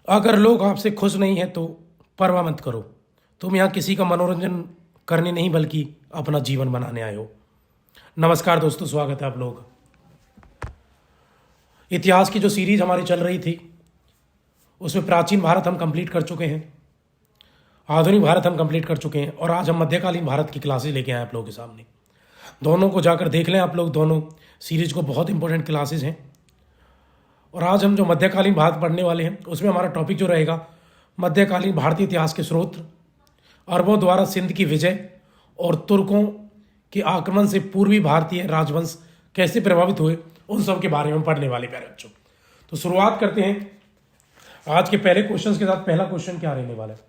अगर लोग आपसे खुश नहीं हैं तो परवाह मत करो। तुम यहाँ किसी का मनोरंजन करने नहीं बल्कि अपना जीवन बनाने आए हो। नमस्कार दोस्तों, स्वागत है आप लोग। इतिहास की जो सीरीज हमारी चल रही थी उसमें प्राचीन भारत हम कंप्लीट कर चुके हैं, आधुनिक भारत हम कंप्लीट कर चुके हैं और आज हम मध्यकालीन भारत की क्लासेज लेके आए आप लोगों के सामने। दोनों को जाकर देख लें आप लोग, दोनों सीरीज को बहुत इंपॉर्टेंट क्लासेज हैं। और आज हम जो मध्यकालीन भारत पढ़ने वाले हैं उसमें हमारा टॉपिक जो रहेगा मध्यकालीन भारतीय इतिहास के स्रोत, अरबों द्वारा सिंध की विजय और तुर्कों के आक्रमण से पूर्वी भारतीय राजवंश कैसे प्रभावित हुए, उन सब के बारे में पढ़ने वाले प्यारे बच्चों। तो शुरुआत करते हैं आज के पहले क्वेश्चन के साथ। पहला क्वेश्चन क्या रहने वाला है?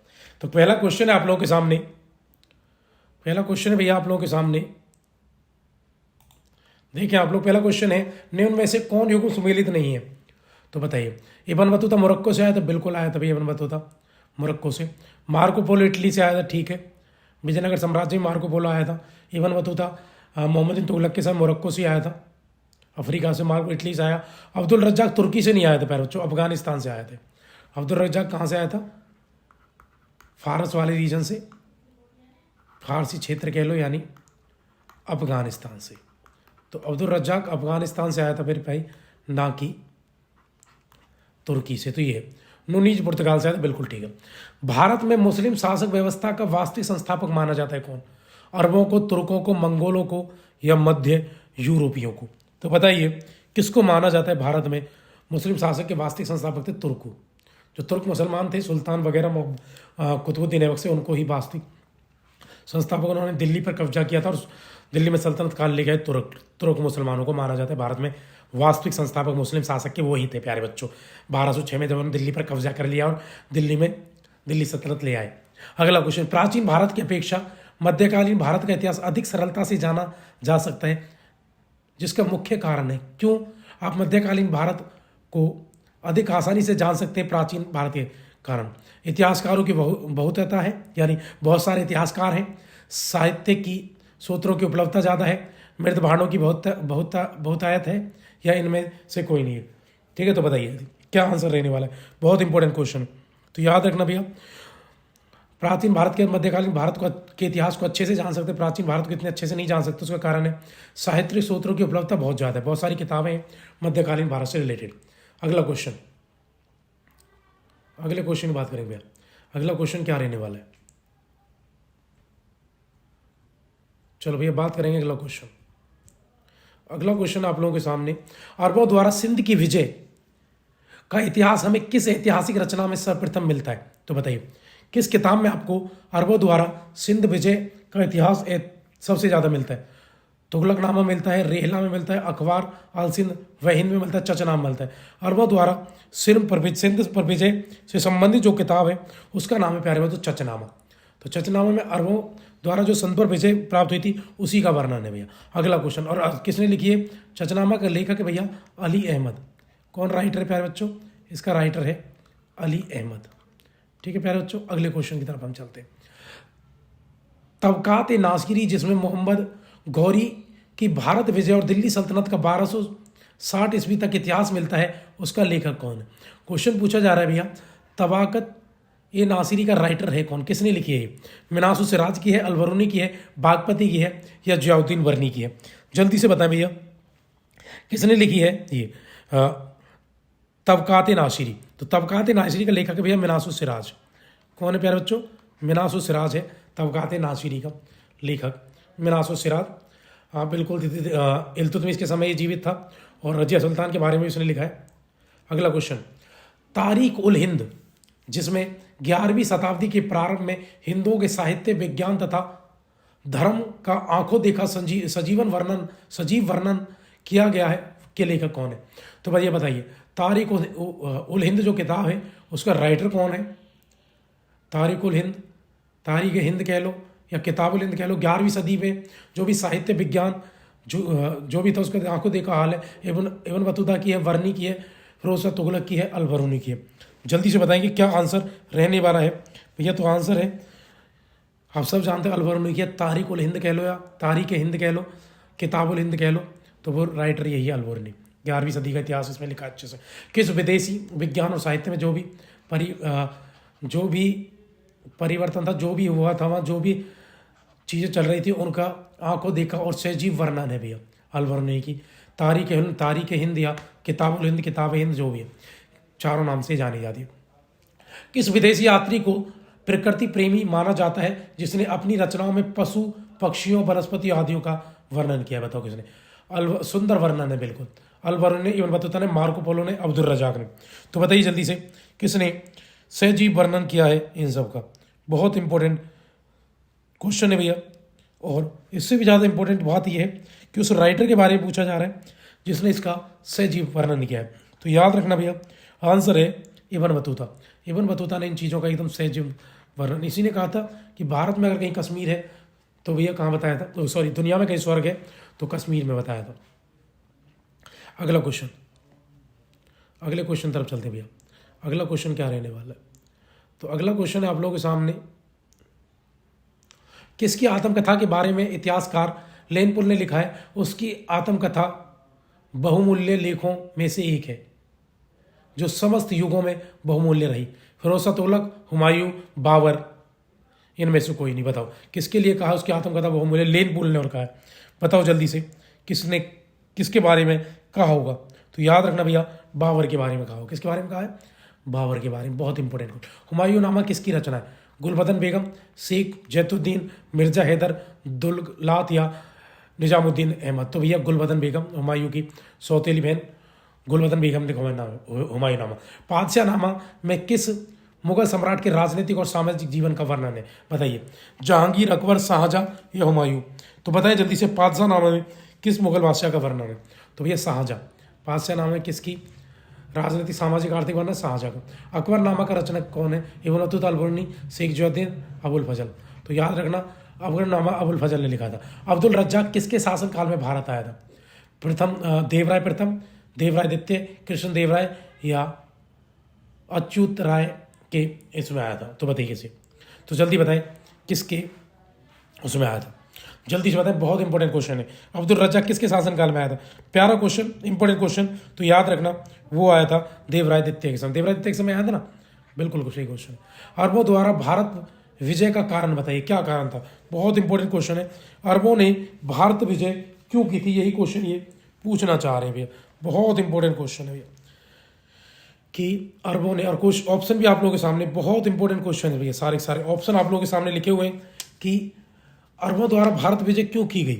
तो पहला क्वेश्चन है आप लोगों के सामने, पहला क्वेश्चन है भैया आप लोगों के सामने, देखिए आप लोग। पहला क्वेश्चन है, निम्न में से कौन युग सुमेलित नहीं है? तो बताइए। इब्न बतूता मोरक्को से आया था, बिल्कुल आया था भैया इब्न बतूता मोरक्को से। मार्को पोलो इटली से आया था, ठीक है। विजयनगर साम्राज्य में मार्को पोलो आया था। इब्न बतूता मोहम्मद बिन तुगलक के साथ मोरक्को से आया था, अफ्रीका से। मार्को इटली से आया। अब्दुल रज्जाक तुर्की से नहीं आया था प्यारे बच्चों, अफगानिस्तान से आए थे। अब्दुल रज्जाक कहाँ से आया था? फारस वाले रीजन से, फारसी क्षेत्र कह लो, यानी अफगानिस्तान से। तो अब्दुल रज्जाक अफगानिस्तान से आया था मेरे भाई, ना कि तुर्की से। तो ये नुनीज पुर्तगाल से आया था, बिल्कुल ठीक है। भारत में मुस्लिम शासक व्यवस्था का वास्तविक संस्थापक माना जाता है कौन? अरबों को, तुर्कों को, मंगोलों को या मध्य यूरोपियों को? तो बताइए किसको माना जाता है भारत में मुस्लिम शासक के वास्तविक संस्थापक थे? तुर्क। जो तुर्क मुसलमान थे, सुल्तान वगैरह कुतुबुद्दीन ऐबक से, उनको ही वास्तविक संस्थापक। उन्होंने दिल्ली पर कब्जा किया था और दिल्ली में सल्तनत काल ले गए। तुर्क मुसलमानों को माना जाता है भारत में वास्तविक संस्थापक मुस्लिम शासक के वही थे प्यारे बच्चों। 1206 में जब उन्होंने दिल्ली पर कब्जा कर लिया और दिल्ली सल्तनत ले आए। अगला क्वेश्चन, प्राचीन भारत की अपेक्षा मध्यकालीन भारत का इतिहास अधिक सरलता से जाना जा सकता है, जिसका मुख्य कारण है। क्यों आप मध्यकालीन भारत को अधिक आसानी से जान सकते हैं प्राचीन भारत के कारण? इतिहासकारों की बहुतता है, यानी बहुत सारे इतिहासकार हैं। साहित्य की सूत्रों की उपलब्धता ज़्यादा है। मृत भांडों की बहुतायत है, या इनमें से कोई नहीं है? ठीक है, तो बताइए क्या आंसर रहने वाला है। बहुत इंपॉर्टेंट क्वेश्चन, तो याद रखना भैया। प्राचीन भारत के मध्यकालीन भारत को के इतिहास को अच्छे से जान सकते, प्राचीन भारत को इतने अच्छे से नहीं जान सकते, उसका कारण है साहित्य सूत्रों की उपलब्धता बहुत ज़्यादा है। बहुत सारी किताबें हैं मध्यकालीन भारत से रिलेटेड। अगला क्वेश्चन, अगले क्वेश्चन की बात करेंगे भैया। अगला क्वेश्चन क्या रहने वाला है? चलो भैया बात करेंगे अगला क्वेश्चन। अगला क्वेश्चन आप लोगों के सामने, अरबों द्वारा सिंध की विजय का इतिहास हमें किस ऐतिहासिक रचना में सर्वप्रथम मिलता है? तो बताइए किस किताब में आपको अरबों द्वारा सिंध विजय का इतिहास सबसे ज़्यादा मिलता है? तुगलकनामा मिलता है, रेहला में मिलता है, अखबार अल सिंध व हिंद में मिलता है, चचनामा मिलता है। अरबों द्वारा सिंध पर विजय से संबंधित जो किताब है उसका नाम है प्यारे बच्चों चचनामा। तो चचनामा में अरबों द्वारा जो सिंध पर विजय प्राप्त हुई थी उसी का वर्णन है भैया। अगला क्वेश्चन, और किसने लिखी है? चचनामा का लेखक है भैया अली अहमद। कौन राइटर है प्यारे बच्चों? इसका राइटर है अली अहमद। ठीक है प्यारे बच्चों, अगले क्वेश्चन की तरफ हम चलते हैं। तबकात नासिरी, जिसमें मोहम्मद गौरी की भारत विजय और दिल्ली सल्तनत का 1260 ईस्वी तक इतिहास मिलता है, उसका लेखक कौन है? क्वेश्चन पूछा जा रहा है भैया, तबाकत ये नासिरी का राइटर है कौन, किसने लिखी है? मिनासु सिराज की है, अलबरूनी की है, बागपति की है, या जियाउद्दीन वर्नी की है? जल्दी से बताएं भैया किसने लिखी है ये तबकात नासिरी? तो तबकात नासिरी का लेखक है भैया मिनासु सिराज। कौन है प्यारे बच्चों? मिनासु सिराज है तबकात नासिरी का लेखक, मिनासु सिराज। आप बिल्कुल इल्तुतमिश के समय ये जीवित था और रजिया सुल्तान के बारे में उसने लिखा है। अगला क्वेश्चन, तारीख उल हिंद, जिसमें 11वीं शताब्दी के प्रारंभ में हिंदुओं के साहित्य, विज्ञान तथा धर्म का आंखों देखा सजीव वर्णन किया गया है, के लेखक कौन है? तो भैया बताइए तारीख उल हिंद जो किताब है उसका राइटर कौन है? तारीख उल हिंद, तारीख हिंद कह लो या किताब उल हिंद कह लो, 11वीं सदी में जो भी साहित्य विज्ञान जो भी था उसका आंखों देखा हाल है। इब्न बतूता की है, वर्नी की है, फिरोज तुगलक की है, अलबरूनी की है। जल्दी से बताएंगे क्या आंसर रहने वाला है भैया? तो आंसर है, आप सब जानते हैं, अलबरूनी की है। तारीख उल हिंद कह लो या तारीख हिंद कह लो, किताब उल हिंद कह लो, तो वो राइटर यही है अलबरूनी। 11वीं सदी का इतिहास इसमें लिखा अच्छे से। किस विदेशी विज्ञान और साहित्य में जो भी जो भी परिवर्तन था, जो भी हुआ था वहाँ, जो भी चीज़ें चल रही थी, उनका आंखों देखा और सजीव वर्णन है भैया अलवरने की। तारीख हिंद या किताबुल हिंद, किताब हिंद, जो भी है, चारों नाम से जानी जाती है। किस विदेशी यात्री को प्रकृति प्रेमी माना जाता है जिसने अपनी रचनाओं में पशु पक्षियों वनस्पति आदियों का वर्णन किया? बताओ किसने? सुंदर वर्णन है बिल्कुल। अलवरने ने, इब्न बतूता ने, मार्को पोलो ने, अब्दुल रजाक ने। तो बताइए जल्दी से किसने सजीव वर्णन किया है इन सब का? बहुत इंपॉर्टेंट क्वेश्चन है भैया। और इससे भी ज़्यादा इंपॉर्टेंट बात यह है कि उस राइटर के बारे में पूछा जा रहा है जिसने इसका सजीव वर्णन किया है। तो याद रखना भैया, आंसर है इब्न बतूता। इब्न बतूता ने इन चीज़ों का एकदम सजीव वर्णन, इसी ने कहा था कि भारत में अगर कहीं कश्मीर है तो भैया कहाँ बताया था, तो सॉरी, दुनिया में कहीं स्वर्ग है तो कश्मीर में बताया था। अगला क्वेश्चन, अगले क्वेश्चन तरफ चलते हैं भैया। अगला क्वेश्चन क्या रहने वाला है? तो अगला क्वेश्चन है आप लोगों के सामने, किसकी आत्मकथा के बारे में इतिहासकार लेनपुल ने लिखा है? उसकी आत्मकथा बहुमूल्य लेखों में से एक है जो समस्त युगों में बहुमूल्य रही। फिरोज तुगलक, हुमायूं, बाबर, इनमें से कोई नहीं। बताओ किसके लिए कहा उसकी आत्मकथा बहुमूल्य? लेनपुल ने और कहा है। बताओ जल्दी से किसने, किसके बारे में कहा होगा? तो याद रखना भैया, बाबर के बारे में कहा होगा। किसके बारे में कहा है? बाबर के बारे में। बहुत इंपॉर्टेंट। हुमायूं नामा किसकी रचना है? गुलबदन बेगम, शेख जैतुद्दीन, मिर्जा हैदर दुलत या निजामुद्दीन अहमद? तो भैया गुलबदन बेगम, हुमायूं की सौतेली बहन गुलबदन बेगम ने हुमायूं नामा। पादशाह नामा में किस मुगल सम्राट के राजनीतिक और सामाजिक जीवन का वर्णन है? बताइए, जहांगीर, अकबर, शाहजहां या हुमायूं? तो बताइए जल्दी से, पादशाह नामा में किस मुगल बादशाह का वर्णन है? तो भैया शाहजहां। पादशाह नामा में किसकी राजनीतिक सामाजिक आर्थिक वर्णन? शाहजहां का। अकबर नामा का रचनक कौन है? इब्न बतूता, अलबरूनी, शेख जुद्दीन, अबुल फजल? तो याद रखना, अकबर नामा अबुल फजल ने लिखा था। अब्दुल रज्जाक किसके शासनकाल में भारत आया था? देवराय प्रथम, देवराय द्वितीय, कृष्ण देवराय या अच्युत राय के इसमें आया था? तो बताइए किसे? तो जल्दी बताएं किसके उसमें आया था, जल्दी से बताएं। बहुत इंपॉर्टेंट क्वेश्चन है। अब्दुल रज्जाक किसके शासनकाल में आया था? प्यारा क्वेश्चन, इंपॉर्टेंट क्वेश्चन। तो याद रखना वो आया था देवराय द्वितीय के समय। देवराय द्वितीय के समय आया था ना, बिल्कुल सही क्वेश्चन। अरबों द्वारा भारत विजय का कारण बताइए, क्या कारण था? बहुत इंपॉर्टेंट क्वेश्चन है। अरबों ने भारत विजय क्यों की थी? यही क्वेश्चन ये पूछना चाह रहे हैं भैया। बहुत इंपॉर्टेंट क्वेश्चन है भैया कि अरबों ने, और कुछ ऑप्शन भी आप लोगों के सामने, बहुत इंपॉर्टेंट क्वेश्चन है भैया, सारे सारे ऑप्शन आप लोगों के सामने लिखे हुए हैं कि अरबों द्वारा भारत विजय क्यों की गई।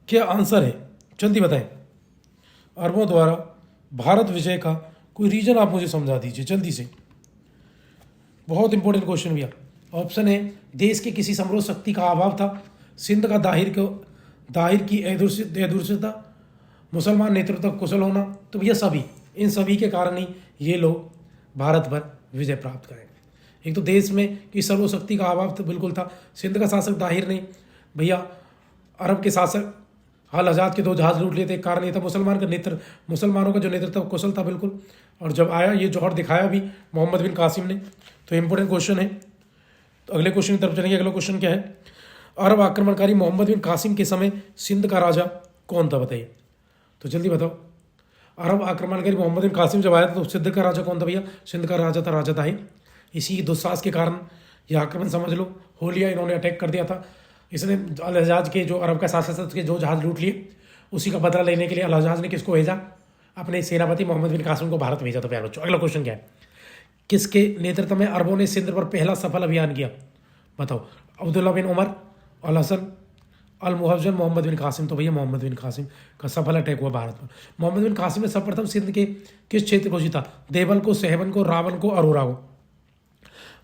क्या आंसर है? जल्दी बताएं। अरबों द्वारा भारत विजय का कोई रीजन आप मुझे समझा दीजिए जल्दी से। बहुत इंपॉर्टेंट क्वेश्चन भैया। ऑप्शन है, देश के किसी समृद्ध शक्ति का अभाव था, सिंध का दाहिर की अदृश्यता, मुसलमान नेतृत्व कुशल होना। तो भैया सभी, इन सभी के कारण ही ये लोग भारत पर विजय प्राप्त करें। एक तो देश में कि सर्वशक्ति का अभाव तो बिल्कुल था, सिंध का शासक दाहिर ने भैया अरब के शासक हाल आजाद के 2 जहाज लूट लिए थे, कारण ये था मुसलमानों का जो नेतृत्व कुशल था बिल्कुल। और जब आया ये जौहर दिखाया भी मोहम्मद बिन कासिम ने। तो इंपॉर्टेंट क्वेश्चन है। तो अगले क्वेश्चन की तरफ चलेंगे। अगला क्वेश्चन क्या है? अरब आक्रमणकारी मोहम्मद बिन कासिम के समय सिंध का राजा कौन था? बताइए तो जल्दी बताओ। अरब आक्रमणकारी मोहम्मद बिन कासिम जब आया था तो सिंध का राजा कौन था भैया? सिंध का राजा था राजा ताहिर। इसी दुस्साहस के कारण यह आक्रमण समझ लो, होलिया इन्होंने अटैक कर दिया था। इसने अल हज्जाज के जो अरब का शासक था उसके 2 जहाज लूट लिए, उसी का बदला लेने के लिए अल हज्जाज ने किसको भेजा? अपने सेनापति मोहम्मद बिन कासिम को भारत भेजा। तो प्यारे बच्चों अगला क्वेश्चन क्या है? किसके नेतृत्व में अरबों ने सिंध पर पहला सफल अभियान किया? बताओ। अब्दुल्ला बिन उमर, अल हसन, अल मुहज्जम, मोहम्मद बिन कासिम? तो भैया मोहम्मद बिन कासिम का सफल अटैक हुआ भारत पर। मोहम्मद बिन कासिम ने सर्वप्रथम सिंध के किस क्षेत्र को जीता? देवल को, सहवन को, रावल को,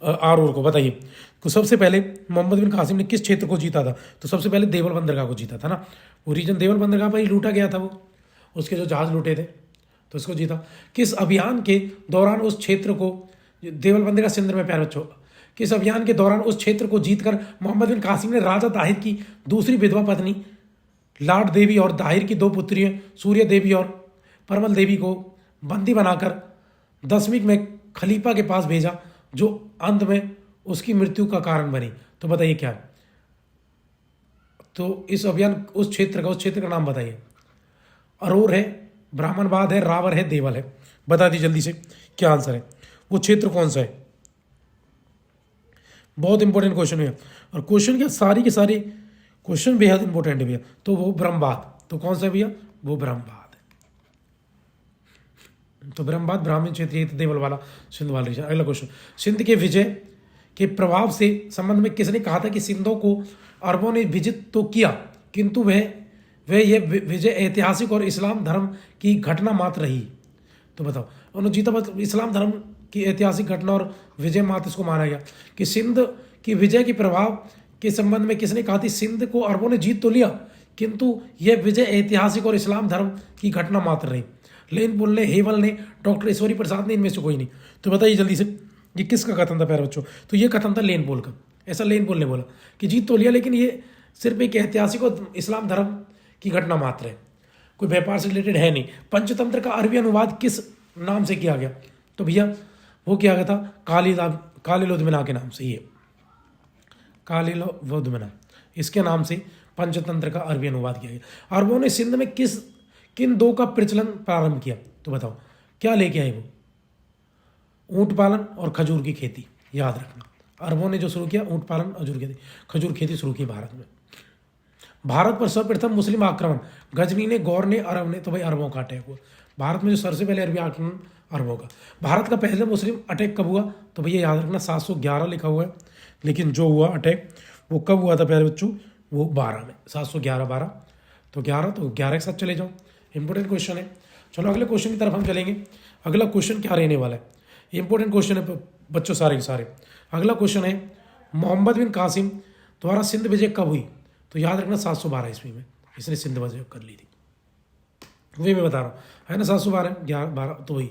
आरूर को? बताइए। तो सबसे पहले मोहम्मद बिन कासिम ने किस क्षेत्र को जीता था? तो सबसे पहले देवल बंदरगाह को जीता था ना। वो रीजन देवल बंदरगाह पर ही लूटा गया था, वो उसके जो जहाज लूटे थे तो उसको जीता। किस अभियान के दौरान उस क्षेत्र को, देवल बंदरगाह सिंध में प्यारे बच्चों, किस अभियान के दौरान उस क्षेत्र को जीतकर मोहम्मद बिन कासिम ने राजा दाहिर की दूसरी विधवा पत्नी लाड देवी और दाहिर की 2 पुत्रियों सूर्य देवी और परमल देवी को बंदी बनाकर दशमिक में खलीफा के पास भेजा, जो अंत में उसकी मृत्यु का कारण बनी? तो बताइए क्या? तो इस अभियान उस क्षेत्र का नाम बताइए। अरोर है, ब्राह्मणबाद है, रावर है, देवल है? बता दी जल्दी से क्या आंसर है। वो क्षेत्र कौन सा है? बहुत इंपॉर्टेंट क्वेश्चन है। और क्वेश्चन क्या, सारी के सारी क्वेश्चन बेहद इंपॉर्टेंट है भैया। तो वो ब्रह्मवाद, तो कौन सा भैया? वो ब्रह्मवाद है। तो ब्रह्मवाद ब्राह्मण क्षेत्रीय देवल वाला सिंध वाला रीजन। अगला क्वेश्चन, सिंध के विजय के प्रभाव से संबंध में किसने कहा था कि सिंधों को अरबों ने विजित तो किया, किंतु वह यह विजय ऐतिहासिक और इस्लाम धर्म की घटना मात्र रही? तो बताओ, उन्होंने जीता, मतलब इस्लाम धर्म की ऐतिहासिक घटना और विजय मात्र इसको माना गया कि सिंध की विजय के प्रभाव के संबंध में किसने कहा थी सिंध को अरबों ने जीत तो लिया, किंतु यह विजय ऐतिहासिक और इस्लाम धर्म की घटना मात्र रही? लेन पुल ने, हेवल ने, डॉक्टर ईश्वरी प्रसाद ने, इनमें से कोई नहीं। तो बताइए जल्दी से, ये किसका कथन था प्यारे बच्चों? तो ये कथन था लेन पुल का। ऐसा लेन पुल ने बोला कि जीत तो लिया, लेकिन ये सिर्फ एक ऐतिहासिक और इस्लाम धर्म की घटना मात्र है, कोई व्यापार से रिलेटेड है नहीं। पंचतंत्र का अरबी अनुवाद किस नाम से किया गया? तो भैया वो किया गया था कालिलोदमना के नाम से। ये कालिलोदमना, इसके नाम से पंचतंत्र का अरबी अनुवाद किया गया। अरबों ने सिंध में किन दो का प्रचलन प्रारंभ किया? तो बताओ क्या लेके आए वो? ऊंट पालन और खजूर की खेती। याद रखना, अरबों ने जो शुरू किया ऊंट पालन और खजूर खेती शुरू की भारत में। भारत पर सर्वप्रथम मुस्लिम आक्रमण गजनी ने, गौर ने, अरब ने? तो भाई अरबों का अटैक हुआ भारत में। जो सबसे पहले अरबी आक्रमण अरबों का। भारत का पहले मुस्लिम अटैक कब हुआ? तो भैया याद रखना 711 लिखा हुआ है, लेकिन जो हुआ अटैक वो कब हुआ था प्यारे बच्चों? वो 12 में, 711-12। तो 11 के साथ चले जाओ, इंपॉर्टेंट क्वेश्चन है। चलो अगले क्वेश्चन की तरफ हम चलेंगे। अगला क्वेश्चन क्या रहने वाला है? इंपॉर्टेंट क्वेश्चन है बच्चों सारे के सारे। अगला क्वेश्चन है, मोहम्मद बिन कासिम द्वारा सिंध विजय कब हुई? तो याद रखना 712 ईस्वी में इसने सिंध विजय कर ली थी। वही मैं बता रहा हूँ, है ना, 712, 11-12, तो वही।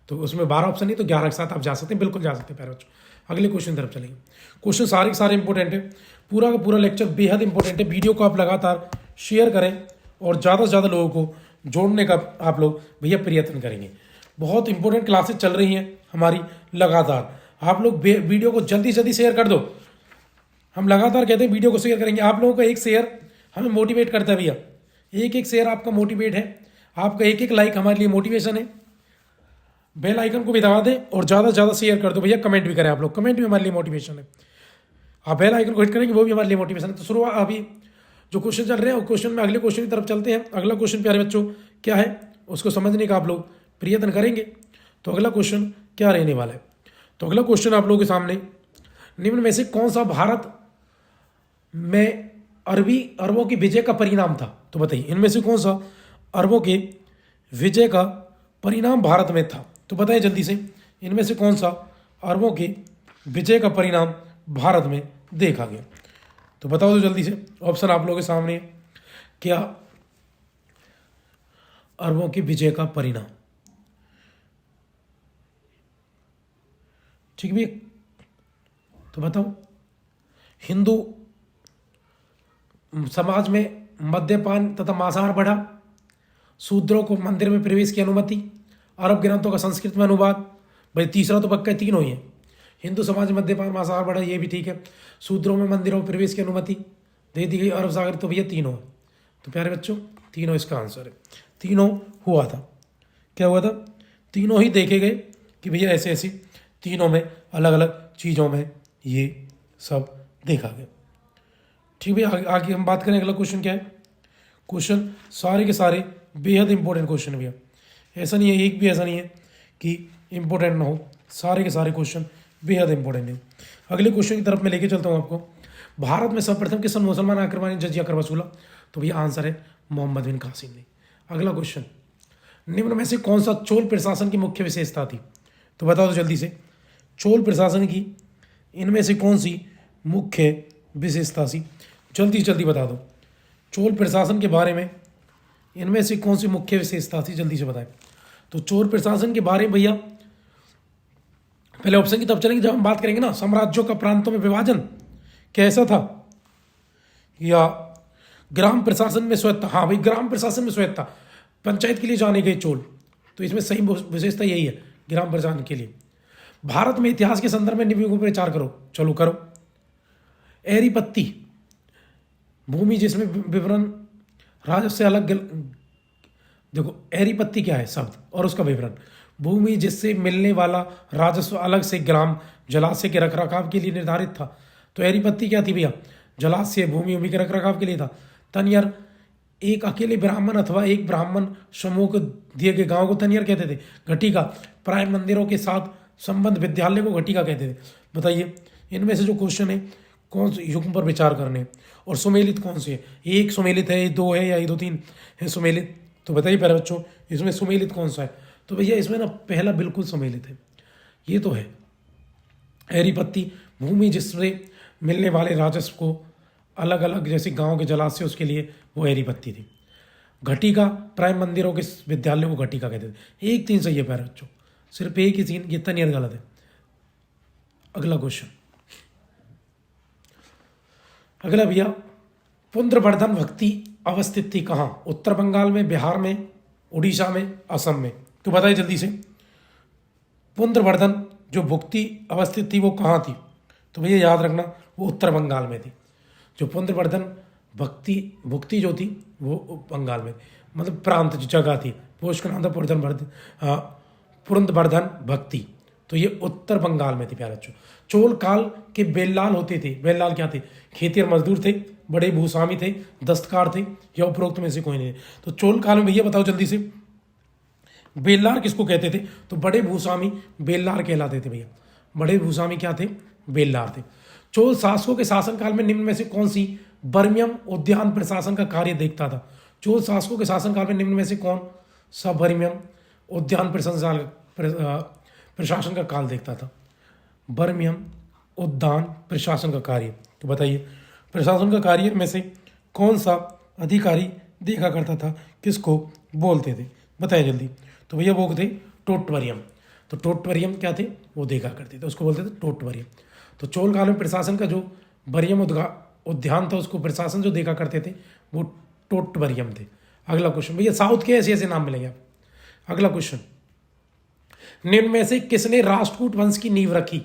तो उसमें 12 ऑप्शन नहीं, तो 11 के साथ आप जा सकते हैं, बिल्कुल जा सकते हैं प्यारे बच्चों। अगले क्वेश्चन तरफ चलेंगे। क्वेश्चन सारे के सारे इंपॉर्टेंट है, पूरा का पूरा लेक्चर बेहद इंपॉर्टेंट है। वीडियो को आप लगातार शेयर करें और ज़्यादा से ज़्यादा लोगों को जोड़ने का आप लोग भैया प्रयत्न करेंगे। बहुत इंपॉर्टेंट क्लासेस चल रही हैं हमारी लगातार। आप लोग वीडियो को जल्दी से जल्दी शेयर कर दो। हम लगातार कहते हैं वीडियो को शेयर करेंगे। आप लोगों का एक शेयर हमें मोटिवेट करता है भैया, एक शेयर आपका मोटिवेट है, आपका एक लाइक हमारे लिए मोटिवेशन है। बेल आइकन को भी दबा दें और ज़्यादा से ज़्यादा शेयर कर दो भैया। कमेंट भी करें आप लोग, कमेंट भी हमारे लिए मोटिवेशन है। आप बेल आइकन को हिट करेंगे वो भी हमारे लिए मोटिवेशन है। तो शुरुआत अभी जो क्वेश्चन चल रहे हैं, क्वेश्चन में अगले क्वेश्चन की तरफ चलते हैं। अगला क्वेश्चन प्यारे बच्चों क्या है उसको समझने का आप लोग प्रयत्न करेंगे। तो अगला क्वेश्चन क्या रहने वाला है? तो अगला क्वेश्चन आप लोगों के सामने, निम्न में से कौन सा भारत में अरबों की विजय का परिणाम था? तो बताइए इनमें से कौन सा अरबों के विजय का परिणाम भारत में था? तो बताइए जल्दी से, इनमें से कौन सा अरबों के विजय का परिणाम भारत में देखा गया? तो बताओ तो जल्दी से, ऑप्शन आप लोगों के सामने। क्या अरबों के विजय का परिणाम? ठीक भी, तो बताओ। हिंदू समाज में मद्यपान तथा मांसाहार बढ़ा, शूद्रों को मंदिर में प्रवेश की अनुमति, अरब ग्रंथों का संस्कृत में अनुवाद। भाई तीसरा तो पक्का तीनों ही है। हिंदू समाज में मद्यपान मांसाहार बढ़ा, ये भी ठीक है। शूद्रों में मंदिरों में प्रवेश की अनुमति दे दी गई, अरब सागर, तो भैया तीनों है। तो प्यारे बच्चों तीनों इसका आंसर है। तीनों हुआ था। क्या हुआ था? तीनों ही देखे गए कि भैया ऐसे ऐसे तीनों में अलग अलग चीज़ों में ये सब देखा गया। ठीक भैया, आगे हम बात करें। अगला क्वेश्चन क्या है? क्वेश्चन सारे के सारे बेहद इंपॉर्टेंट क्वेश्चन भैया, ऐसा नहीं है, एक भी ऐसा नहीं है कि इंपॉर्टेंट ना हो, सारे के सारे क्वेश्चन बेहद इंपॉर्टेंट है। अगले क्वेश्चन की तरफ मैं लेके चलता हूँ आपको। भारत में सर्वप्रथम किस मुसलमान आक्रमण ने जजिया कर वसूला? तो भैया आंसर है मोहम्मद बिन कासिम ने। अगला क्वेश्चन, निम्न में से कौन सा चोल प्रशासन की मुख्य विशेषता थी? तो बता दो जल्दी से, चोल प्रशासन की इनमें से कौन सी मुख्य विशेषता थी? जल्दी जल्दी बता दो। चोल प्रशासन के बारे में इनमें से कौन सी मुख्य विशेषता थी? जल्दी से बताएं। तो चोल प्रशासन के बारे में भैया पहले ऑप्शन की तरफ चलेंगे। जब हम बात करेंगे ना साम्राज्यों का प्रांतों में विभाजन कैसा था, या ग्राम प्रशासन में स्वायत्ता। हाँ भाई, ग्राम प्रशासन में स्वायत्ता, पंचायत के लिए जाने गए चोल, तो इसमें सही विशेषता यही है, ग्राम प्रशासन के लिए। भारत में इतिहास के संदर्भ में निम्न पर विचार करो। चलो करो। एरीपत्ती, भूमि जिसमें विवरण राजस्व से अलग। देखो एरीपत्ती क्या है शब्द और उसका विवरण। भूमि जिससे मिलने वाला राजस्व अलग से ग्राम जलाशय के रखरखाव के लिए निर्धारित था। तो एरीपत्ती क्या थी भैया, जलाशय भूमि भूमि के रखरखाव के लिए था। तनियर, एक अकेले ब्राह्मण अथवा एक ब्राह्मण समूह को दिए गए गांव को तनियर कहते थे। घटिका, प्राय मंदिरों के साथ संबंध विद्यालय को घटिका कहते थे। बताइए इनमें से जो क्वेश्चन है कौन से युग्म पर विचार करने हैं, और सुमेलित कौन से है, एक सुमेलित है, दो है, या ये दो तीन है सुमेलित। तो बताइए पहले बच्चों इसमें सुमेलित कौन सा है। तो भैया इसमें ना पहला बिल्कुल सुमेलित है, ये तो है। एरीपत्ती भूमि जिससे मिलने वाले राजस्व को अलग अलग जैसे गांव के जलाशय उसके लिए वो एरीपत्ती थी। घटिका, प्राय मंदिरों के विद्यालय को घटिका कहते थे। एक तीन सही है प्यारे बच्चों, सिर्फ एक ही तीन, ये तनियर गलत है। अगला क्वेश्चन, अगला भैया, पुंड्रवर्धन भक्ति अवस्थित थी कहाँ? उत्तर बंगाल में, बिहार में, उड़ीसा में, असम में। तो बताइए जल्दी से, पुंड्रवर्धन जो भुक्ति अवस्थित थी वो कहाँ थी? तो भैया याद रखना वो उत्तर बंगाल में थी। जो पुंड्रवर्धन भक्ति भुक्ति जो थी वो बंगाल में, मतलब प्रांत जो जगह थी वो उसका नाम था पुंड्रवर्धन भक्ति। तो ये उत्तर बंगाल में थी प्यारे बच्चों। चोल काल के बेल्लाल होते थे। बेल्लाल क्या थे? खेतिहर मजदूर थे, बड़े भूस्वामी थे, दस्तकार थे, या उपरोक्त में से कोई नहीं। तो चोल काल में भैया बताओ जल्दी से, बेल्लार किसको कहते थे? तो बड़े भूस्वामी बेल्लार कहलाते थे भैया। बड़े भूस्वामी क्या थे? बेल्लार थे। चोल शासकों के शासनकाल में निम्न में से कौन सी बर्मियम उद्यान प्रशासन का कार्य देखता था? चोल शासकों के शासनकाल में निम्न में से कौन सा बर्मियम उद्यान प्रशासन का काल देखता था? बर्मियम उद्यान प्रशासन का कार्य। तो बताइए प्रशासन का कार्य में से कौन सा अधिकारी देखा करता था, किसको बोलते थे? बताइए जल्दी। तो भैया वो थे टोटवरियम। तो टोटवरियम क्या थे? वो देखा करते थे, उसको बोलते थे टोटवरियम। तो चोल काल में प्रशासन का जो बरियम उद्यान था उसको प्रशासन जो देखा करते थे वो टोटवरियम थे। अगला क्वेश्चन भैया, साउथ के ऐसे ऐसे नाम मिलेंगे आप। अगला क्वेश्चन, निम्न में से किसने राष्ट्रकूट वंश की नींव रखी?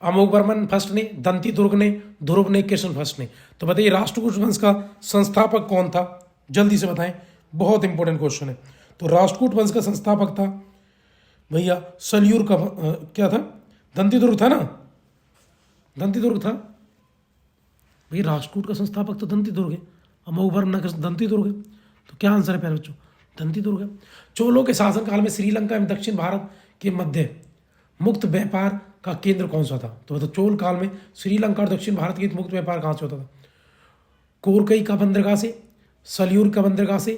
अमोघवर्मन फर्स्ट ने, दंती दुर्ग ने, ध्रुव ने, कृष्ण फर्स्ट ने। तो बताइए राष्ट्रकूट वंश का संस्थापक कौन था? जल्दी से बताएं, बहुत इंपॉर्टेंट क्वेश्चन है। तो राष्ट्रकूट वंश का संस्थापक था भैया सलयूर का क्या था? दंती दुर्ग था ना, दंती दुर्ग था भैया। राष्ट्रकूट का संस्थापक तो दंती दुर्ग है, अमोघवर्मन का दंती दुर्ग है। तो क्या आंसर है प्यारे बच्चों? दंती दुर्ग है। चोलों के शासनकाल में श्रीलंका एवं दक्षिण भारत के मध्य मुक्त व्यापार का केंद्र कौन सा था? तो बताओ चोल काल में श्रीलंका और दक्षिण भारत के मुक्त व्यापार कहाँ से होता था? कोरकई का बंदरगाह से, सलयूर का बंदरगाह से,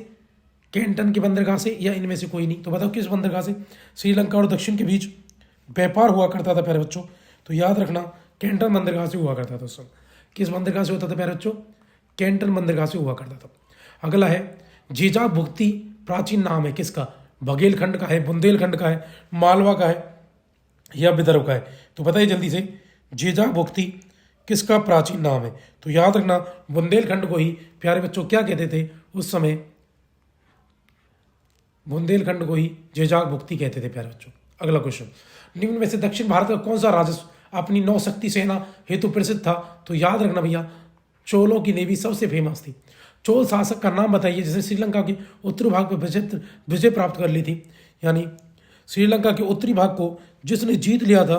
कैंटन के बंदरगाह से, या इनमें से कोई नहीं। तो बताओ किस बंदरगाह से श्रीलंका और दक्षिण के बीच व्यापार हुआ करता था प्यारे बच्चों? तो याद रखना कैंटन बंदरगाह से हुआ करता था उस समय। किस बंदरगाह से होता था प्यारे बच्चों? कैंटन बंदरगाह से हुआ करता था। अगला है, जीजाग भुक्ति प्राचीन नाम है किसका? बघेलखंड का है, बुंदेलखंड का है, मालवा का है, या विदर्भ का है? तो बताइए जल्दी से, जीजाग भुक्ति किसका प्राचीन नाम है? तो याद रखना बुंदेलखंड को ही प्यारे बच्चों क्या कहते थे उस समय? बुंदेलखंड को ही जीजाग भुक्ति कहते थे प्यारे बच्चों। अगला क्वेश्चन, निम्न में से दक्षिण भारत का कौन सा राजस्व अपनी नौशक्ति सेना हेतु प्रसिद्ध था? तो याद रखना भैया चोलों की नेवी सबसे फेमस थी। चोल शासक का नाम बताइए जिसने श्रीलंका के उत्तरी भाग पर विजय प्राप्त कर ली थी, यानी श्रीलंका के उत्तरी भाग को जिसने जीत लिया था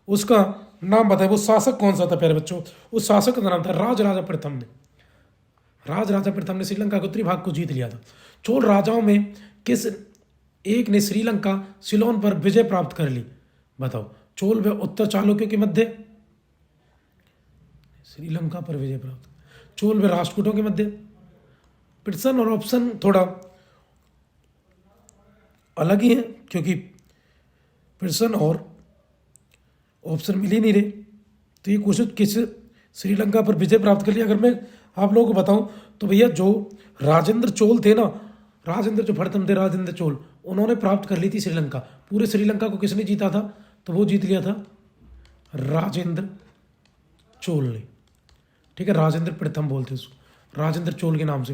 उसका नाम बताइए। वो शासक कौन सा था प्यारे बच्चों? उस शासक का नाम था राजराजा प्रथम ने। राजराजा प्रथम ने श्रीलंका के उत्तरी भाग को जीत लिया था। चोल राजाओं में किस एक ने श्रीलंका सिलोन पर विजय प्राप्त कर ली? बताओ। चोल व उत्तर चालुक्यों के मध्य श्रीलंका पर विजय प्राप्त, चोल व राष्ट्रकूटों के मध्य। प्रश्न और ऑप्शन थोड़ा अलग ही है क्योंकि प्रश्न और ऑप्शन मिल ही नहीं रहे। तो ये क्वेश्चन किस श्रीलंका पर विजय प्राप्त कर लिया? अगर मैं आप लोगों को बताऊं तो भैया जो राजेंद्र चोल थे ना, राजेंद्र जो प्रथम थे राजेंद्र चोल, उन्होंने प्राप्त कर ली थी श्रीलंका। पूरे श्रीलंका को किसने जीता था? तो वो जीत लिया था राजेंद्र चोल ने। ठीक है, राजेंद्र प्रथम बोलते उसको, राजेंद्र चोल के नाम से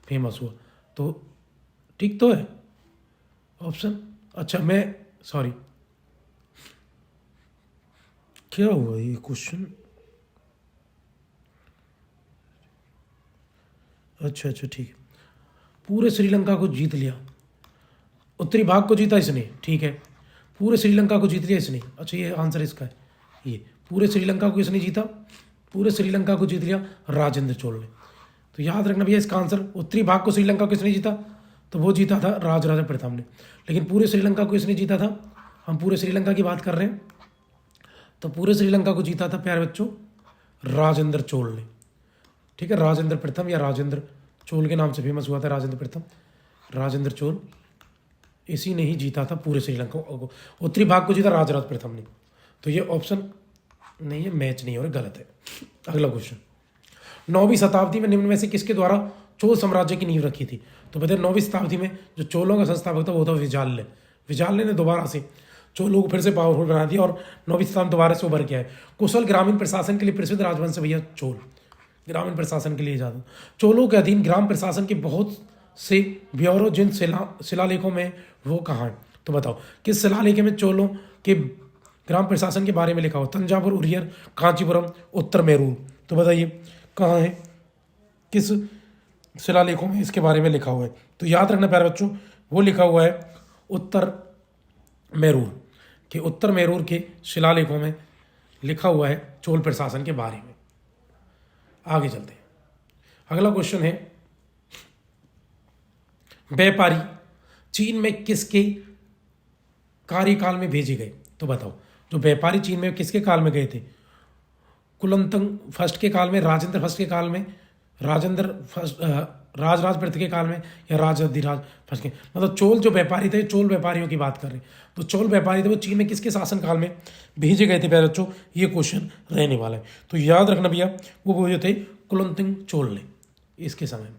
फेमस हुआ। तो ठीक तो है ऑप्शन। अच्छा मैं सॉरी, क्या हुआ ये क्वेश्चन? अच्छा ठीक है, पूरे श्रीलंका को जीत लिया। उत्तरी भाग को जीता इसने, ठीक है। पूरे श्रीलंका को जीत लिया इसने, अच्छा ये आंसर इसका है। ये पूरे श्रीलंका को इसने जीता, पूरे श्रीलंका को जीत लिया राजेंद्र चोल ने। तो याद रखना भैया इसका आंसर, उत्तरी भाग को श्रीलंका को किसने जीता, तो वो जीता था राजराजा प्रथम ने। लेकिन पूरे श्रीलंका को इसने जीता था, हम पूरे श्रीलंका की बात कर रहे हैं, तो पूरे श्रीलंका को जीता था प्यारे बच्चों राजेंद्र चोल ने, ठीक है। राजेंद्र प्रथम या राजेंद्र चोल के नाम से फेमस हुआ था राजेंद्र प्रथम, राजेंद्र चोल, इसी ने ही जीता था पूरे श्रीलंका को। उत्तरी भाग को जीता राजराज प्रथम ने। तो ये ऑप्शन नहीं है, मैच नहीं हो रहा, गलत है। अगला क्वेश्चन, 9वीं शताब्दी में निम्न में से किसके द्वारा चोल साम्राज्य की नींव रखी थी। तो बताइए 9वीं शताब्दी में जो चोलों का संस्थापक था वो था विजाल्य। विजाल्य ने दोबारा से चोलों को फिर से पावरफुल बना दिया और 9वीं शताब्दी दोबारा से उभर गया है। कुशल ग्रामीण प्रशासन के लिए प्रसिद्ध राजवंश है भैया चोल, ग्रामीण प्रशासन के लिए ज़्यादा। चोलों के अधीन ग्राम प्रशासन के बहुत से ब्यौरों जिन शिलालेखों में वो कहाँ है, तो बताओ किस शिलालेख में चोलों के ग्राम प्रशासन के बारे में लिखा हो। तंजावुर, उरियर, कांचीपुरम, उत्तर मेरूर। तो बताइए कहाँ है, किस शिलालेखों में इसके बारे में लिखा हुआ है। तो याद रखना प्यारे बच्चों, वो लिखा हुआ है उत्तर मेरूर के, उत्तर मेरूर के शिलालेखों में लिखा हुआ है चोल प्रशासन के बारे में। आगे चलते हैं, अगला क्वेश्चन है, व्यापारी चीन में किसके कार्यकाल में भेजे गए। तो बताओ जो व्यापारी चीन में किसके काल में गए थे, कुलंतंग फर्स्ट के काल में, राजेंद्र फर्स्ट के काल में, राजेंद्र फर्स्ट राजराज प्रथम के काल में, या राजाधिराज फर्स्ट के, मतलब चोल जो व्यापारी थे, चोल व्यापारियों की बात कर रहे हैं। तो चोल व्यापारी थे वो चीन में किसके शासन काल में भेजे गए थे प्यारे बच्चों, ये क्वेश्चन रहने वाला है। तो याद रखना भैया वो जो थे कुलंतंग चोल ने, इसके समय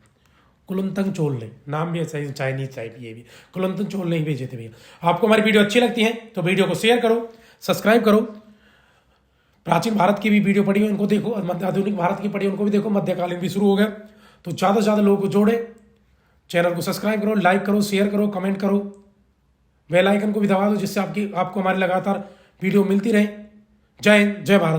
कुलंतंग चोल ने, नाम भी ऐसा चाइनीज टाइप ये भी, कुलंतंग चोल ने ही भेजे थे भैया। आपको हमारी वीडियो अच्छी लगती है तो वीडियो को शेयर करो, सब्सक्राइब करो। प्राचीन भारत की भी वीडियो पढ़ी हो उनको देखो, और मध्य आधुनिक भारत की पढ़ी उनको भी देखो, मध्यकालीन भी शुरू हो गया। तो ज़्यादा से ज़्यादा लोगों को जोड़े, चैनल को सब्सक्राइब करो, लाइक करो, शेयर करो, कमेंट करो, बेल आइकन को भी दबा दो जिससे आपको हमारी लगातार वीडियो मिलती रहे। जय हिंद, जय भारत।